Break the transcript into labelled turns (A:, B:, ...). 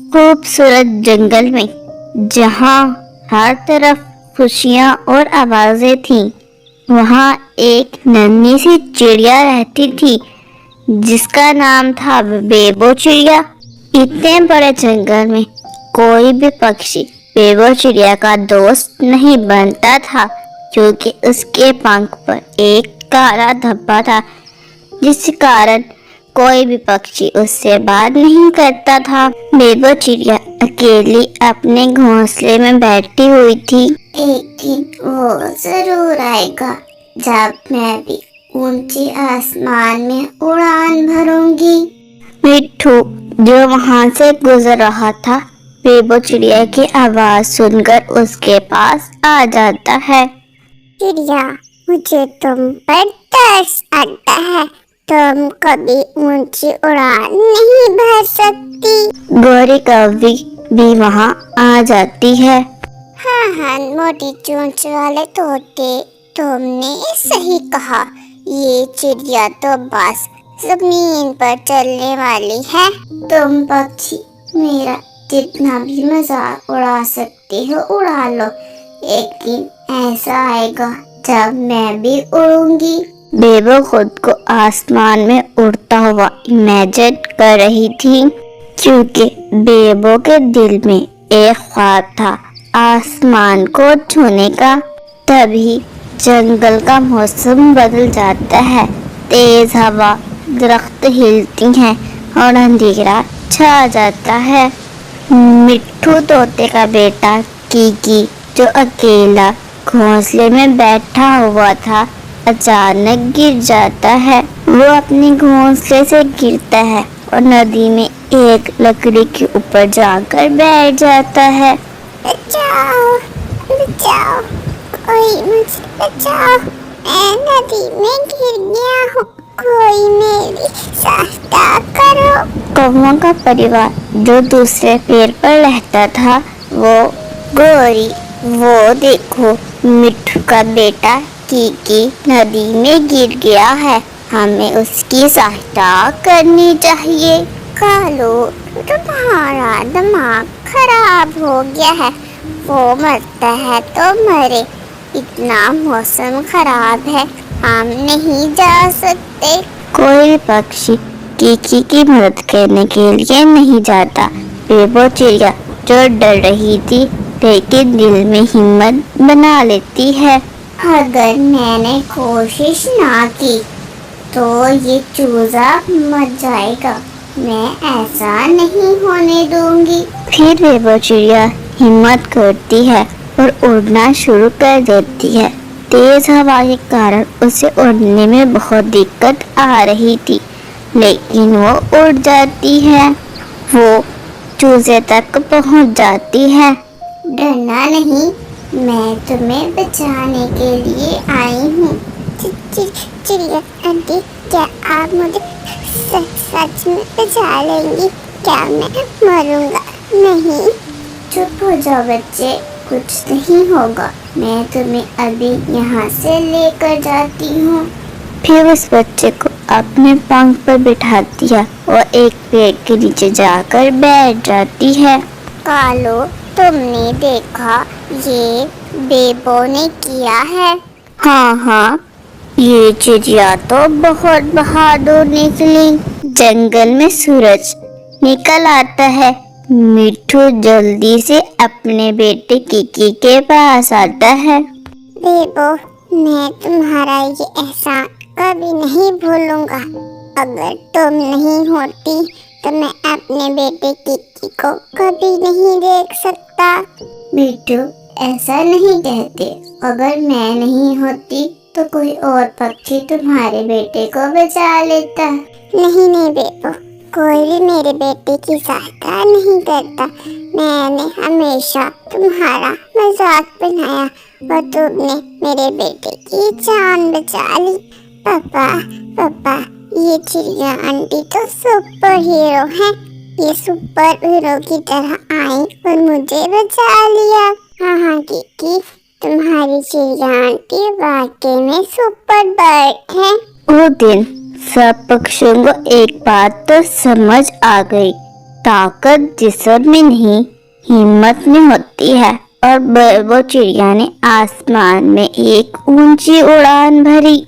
A: खूबसूरत जंगल में जहाँ हर तरफ खुशियाँ और आवाजें थीं, वहाँ एक नन्ही सी चिड़िया रहती थी जिसका नाम था बेबो चिड़िया। इतने बड़े जंगल में कोई भी पक्षी बेबो चिड़िया का दोस्त नहीं बनता था, क्योंकि उसके पंख पर एक काला धब्बा था, जिस कारण कोई भी पक्षी उससे बात नहीं करता था। बेबो चिड़िया अकेली अपने घोंसले में बैठी हुई थी।
B: एक दिन वो जरूर आएगा जब मैं भी ऊंचे आसमान में उड़ान भरूंगी।
A: मिट्ठू जो वहां से गुजर रहा था, बेबो चिड़िया की आवाज सुनकर उसके पास आ जाता है।
B: चिड़िया, मुझे तुम पर तरस आता है। तुम कभी ऊंची उड़ान नहीं भर सकती।
A: गोरी कौवी भी वहां आ जाती है।
B: हाँ, मोटी चोंच वाले तोते, तुमने सही कहा। ये चिड़िया तो बस जमीन पर चलने वाली है। तुम पक्षी मेरा जितना भी मजाक उड़ा सकते हो उड़ा लो। एक दिन ऐसा आएगा जब मैं भी उड़ूंगी।
A: बेबो खुद को आसमान में उड़ता हुआ इमेजिन कर रही थी, क्योंकि बेबो के दिल में एक ख्वाब था आसमान को छूने का। तभी जंगल का मौसम बदल जाता है। तेज हवा, दरख्त हिलती हैं और अंधेरा छा जाता है। मिट्ठू तोते का बेटा कीकी, जो अकेला घोंसले में बैठा हुआ था, अचानक गिर जाता है। वो अपने घोंसले से गिरता है और नदी में एक लकड़ी के ऊपर जाकर बैठ जाता है।
B: बचाओ, बचाओ, कोई मुझे बचाओ। मैं नदी में गिर गया हूँ, कोई मेरी सहायता करो।
A: कौवा का परिवार जो दूसरे पेड़ पर रहता था, वो देखो, मिट्ठू का बेटा कीकी नदी में गिर गया है, हमें उसकी सहायता करनी चाहिए।
B: कालू, तुम्हारा दिमाग खराब हो गया है। वो मरता है तो मरे, इतना मौसम खराब है, हम नहीं जा सकते।
A: कोई भी पक्षी कीकी की मदद करने के लिए नहीं जाता। बेबो चिड़िया जो डर रही थी, लेकिन दिल में हिम्मत बना लेती है।
B: अगर मैंने कोशिश ना की तो ये चूजा मर जाएगा। मैं ऐसा नहीं होने दूंगी।
A: फिर बेबो चिड़िया हिम्मत करती है और उड़ना शुरू कर देती है। तेज हवा के कारण उसे उड़ने में बहुत दिक्कत आ रही थी, लेकिन वो उड़ जाती है। वो चूजे तक पहुंच जाती है।
B: डरना नहीं, मैं तुम्हें बचाने के लिए आई हूँ। चिड़िया आंटी, क्या आप मुझे सच में बचा लेंगी? क्या मैं मरूंगा नहीं? चुप हो जाओ बच्चे, कुछ नहीं होगा। मैं तुम्हें अभी यहाँ से लेकर जाती हूँ।
A: फिर उस बच्चे को अपने पंख पर बिठाती है और एक पेड़ के नीचे जाकर बैठ जाती है।
B: कालो, तुमने देखा ये बेबो ने किया है?
A: हाँ, ये चिड़िया तो बहुत बहादुर निकली। जंगल में सूरज निकल आता है। मिट्ठू जल्दी से अपने बेटे कीकी के पास आता है।
B: बेबो, मैं तुम्हारा ये एहसान कभी नहीं भूलूंगा। अगर तुम नहीं होती तो मैं अपने बेटे कीकी को कभी नहीं देख सकता। मिट्ठू, ऐसा नहीं कहते। अगर मैं नहीं होती तो कोई और पक्षी तुम्हारे बेटे को बचा लेता। नहीं बेबो, कोई भी मेरे बेटे की सहायता नहीं करता। मैंने हमेशा तुम्हारा मजाक बनाया और तुमने मेरे बेटे की जान बचा ली। पापा, ये चिड़िया आंटी तो सुपर हीरो है। ये सुपर हीरो की तरह आई और मुझे बचा लिया। हाँ कीकी, तुम्हारी चिड़िया आंटी वाकई में सुपर बर्ड है।
A: वो दिन सब पक्षियों को एक बात तो समझ आ गई। ताकत जिस्म में नहीं हिम्मत में होती है। और बेबो चिड़िया ने आसमान में एक ऊंची उड़ान भरी।